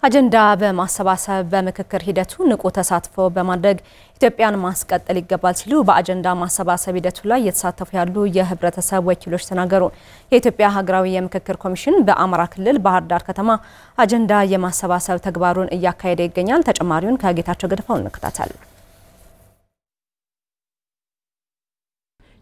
አጀንዳ በማሰባሰብ በምክክር ሂደቱ ንቁ ተሳትፎ በማድረግ ኢትዮጵያን ማስቀጠል ይገባል ሲሉ በአጀንዳ ማሰባሰብ ሂደቱ ላይ የተሳተፉ ያሉ የህብረተሰብ ወኪሎች ተናገሩ። የኢትዮጵያ ሀገራዊ የምክክር ኮሚሽን በአማራ ክልል ባህር ዳር ከተማ አጀንዳ የማሰባሰብ ተግባሩን እያካሄደ ይገኛል። ተጨማሪውን ከጌታቸው ገድፋው እንከታተል።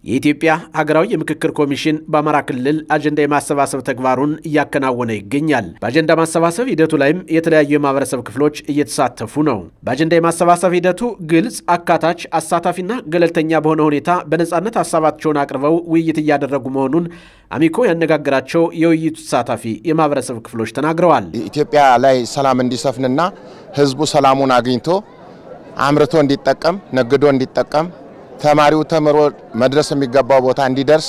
የኢትዮጵያ ሀገራዊ የምክክር ኮሚሽን በአማራ ክልል አጀንዳ የማሰባሰብ ተግባሩን እያከናወነ ይገኛል። በአጀንዳ ማሰባሰብ ሂደቱ ላይም የተለያዩ የማህበረሰብ ክፍሎች እየተሳተፉ ነው። በአጀንዳ የማሰባሰብ ሂደቱ ግልጽ፣ አካታች፣ አሳታፊና ገለልተኛ በሆነ ሁኔታ በነጻነት ሀሳባቸውን አቅርበው ውይይት እያደረጉ መሆኑን አሚኮ ያነጋገራቸው የውይይቱ ተሳታፊ የማህበረሰብ ክፍሎች ተናግረዋል። ኢትዮጵያ ላይ ሰላም እንዲሰፍንና ህዝቡ ሰላሙን አግኝቶ አምርቶ እንዲጠቀም፣ ነግዶ እንዲጠቀም ተማሪው ተምሮ መድረስ የሚገባው ቦታ እንዲደርስ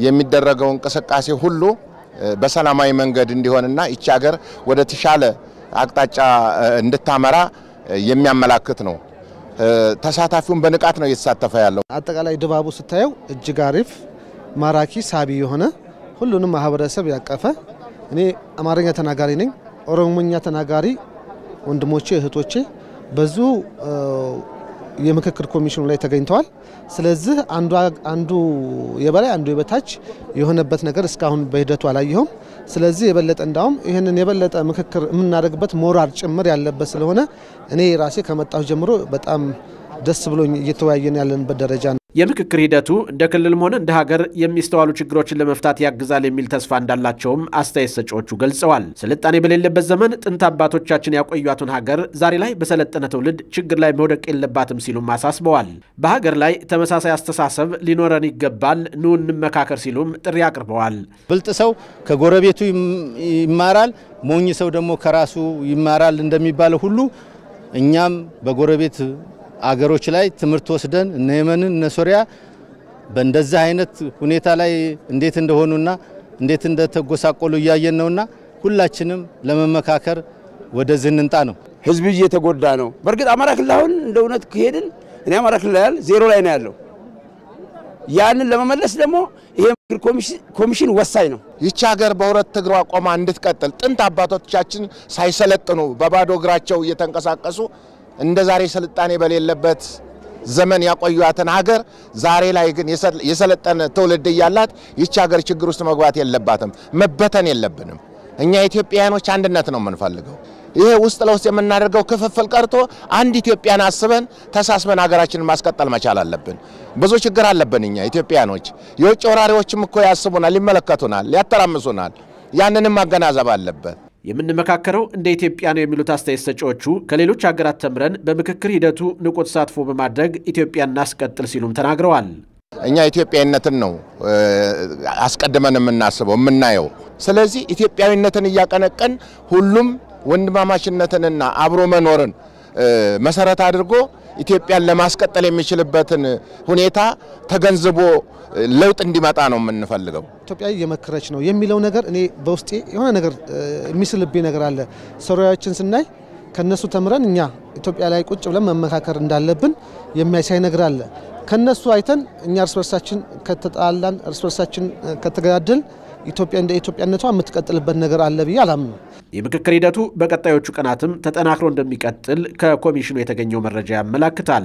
የሚደረገው እንቅስቃሴ ሁሉ በሰላማዊ መንገድ እንዲሆንና እቺ ሀገር ወደ ተሻለ አቅጣጫ እንድታመራ የሚያመላክት ነው። ተሳታፊውን በንቃት ነው እየተሳተፈ ያለው። አጠቃላይ ድባቡ ስታየው እጅግ አሪፍ፣ ማራኪ፣ ሳቢ የሆነ ሁሉንም ማህበረሰብ ያቀፈ። እኔ አማርኛ ተናጋሪ ነኝ፣ ኦሮሞኛ ተናጋሪ ወንድሞቼ እህቶቼ በዙ የምክክር ኮሚሽኑ ላይ ተገኝተዋል። ስለዚህ አንዱ የበላይ አንዱ የበታች የሆነበት ነገር እስካሁን በሂደቱ አላየሁም። ስለዚህ የበለጠ እንዳውም ይሄንን የበለጠ ምክክር የምናደርግበት ሞራል ጭምር ያለበት ስለሆነ እኔ ራሴ ከመጣሁ ጀምሮ በጣም ደስ ብሎኝ እየተወያየን ያለንበት ደረጃ ነው። የምክክር ሂደቱ እንደ ክልልም ሆነ እንደ ሀገር የሚስተዋሉ ችግሮችን ለመፍታት ያግዛል የሚል ተስፋ እንዳላቸውም አስተያየት ሰጪዎቹ ገልጸዋል። ስልጣኔ በሌለበት ዘመን ጥንት አባቶቻችን ያቆዩአትን ሀገር ዛሬ ላይ በሰለጠነ ትውልድ ችግር ላይ መውደቅ የለባትም ሲሉም አሳስበዋል። በሀገር ላይ ተመሳሳይ አስተሳሰብ ሊኖረን ይገባል፣ ኑ እንመካከር ሲሉም ጥሪ አቅርበዋል። ብልጥ ሰው ከጎረቤቱ ይማራል፣ ሞኝ ሰው ደግሞ ከራሱ ይማራል እንደሚባለው ሁሉ እኛም በጎረቤት አገሮች ላይ ትምህርት ወስደን እነ የመንን እነ ሶሪያ በእንደዛ አይነት ሁኔታ ላይ እንዴት እንደሆኑና እንዴት እንደተጎሳቆሉ ያየን ነውና ሁላችንም ለመመካከር ወደ ዝንንጣ ነው። ህዝብ እየተጎዳ ነው። በርግጥ አማራ ክልል አሁን እንደውነት ከሄድን እኔ አማራ ክልል ያለ ዜሮ ላይ ነው ያለው። ያንን ለመመለስ ደግሞ ይሄ ኮሚሽን ወሳኝ ነው። ይህች ሀገር በሁለት እግሯ ቆማ እንድትቀጥል ጥንት አባቶቻችን ሳይሰለጥኑ በባዶ እግራቸው እየተንቀሳቀሱ እንደ ዛሬ ስልጣኔ በሌለበት ዘመን ያቆዩአትን ሀገር ዛሬ ላይ ግን የሰለጠነ ትውልድ ያላት ይህች ሀገር ችግር ውስጥ መግባት የለባትም፣ መበተን የለብንም። እኛ ኢትዮጵያውያኖች አንድነት ነው የምንፈልገው። ይሄ ውስጥ ለውስጥ የምናደርገው ክፍፍል ቀርቶ አንድ ኢትዮጵያን አስበን ተሳስበን ሀገራችንን ማስቀጠል መቻል አለብን። ብዙ ችግር አለብን እኛ ኢትዮጵያውያኖች። የውጭ ወራሪዎችም እኮ ያስቡናል፣ ይመለከቱናል፣ ያተራምሱናል። ያንንም ማገናዘብ አለበት። የምንመካከረው እንደ ኢትዮጵያ ነው የሚሉት አስተያየት ሰጪዎቹ ከሌሎች ሀገራት ተምረን በምክክር ሂደቱ ንቁ ተሳትፎ በማድረግ ኢትዮጵያን እናስቀጥል ሲሉም ተናግረዋል። እኛ ኢትዮጵያዊነትን ነው አስቀድመን የምናስበው የምናየው። ስለዚህ ኢትዮጵያዊነትን እያቀነቀን ሁሉም ወንድማማችነትንና አብሮ መኖርን መሰረት አድርጎ ኢትዮጵያን ለማስቀጠል የሚችልበትን ሁኔታ ተገንዝቦ ለውጥ እንዲመጣ ነው የምንፈልገው። ኢትዮጵያ እየመከረች ነው የሚለው ነገር እኔ በውስጤ የሆነ ነገር የሚስልብኝ ነገር አለ። ሶሪያዎችን ስናይ ከነሱ ተምረን እኛ ኢትዮጵያ ላይ ቁጭ ብለን መመካከር እንዳለብን የሚያሳይ ነገር አለ። ከነሱ አይተን እኛ እርስ በርሳችን ከተጣላን እርስ በርሳችን ከተገዳደል ኢትዮጵያ እንደ ኢትዮጵያነቷ የምትቀጥልበት ነገር አለ ብዬ አላምንም። የምክክር ሂደቱ በቀጣዮቹ ቀናትም ተጠናክሮ እንደሚቀጥል ከኮሚሽኑ የተገኘው መረጃ ያመለክታል።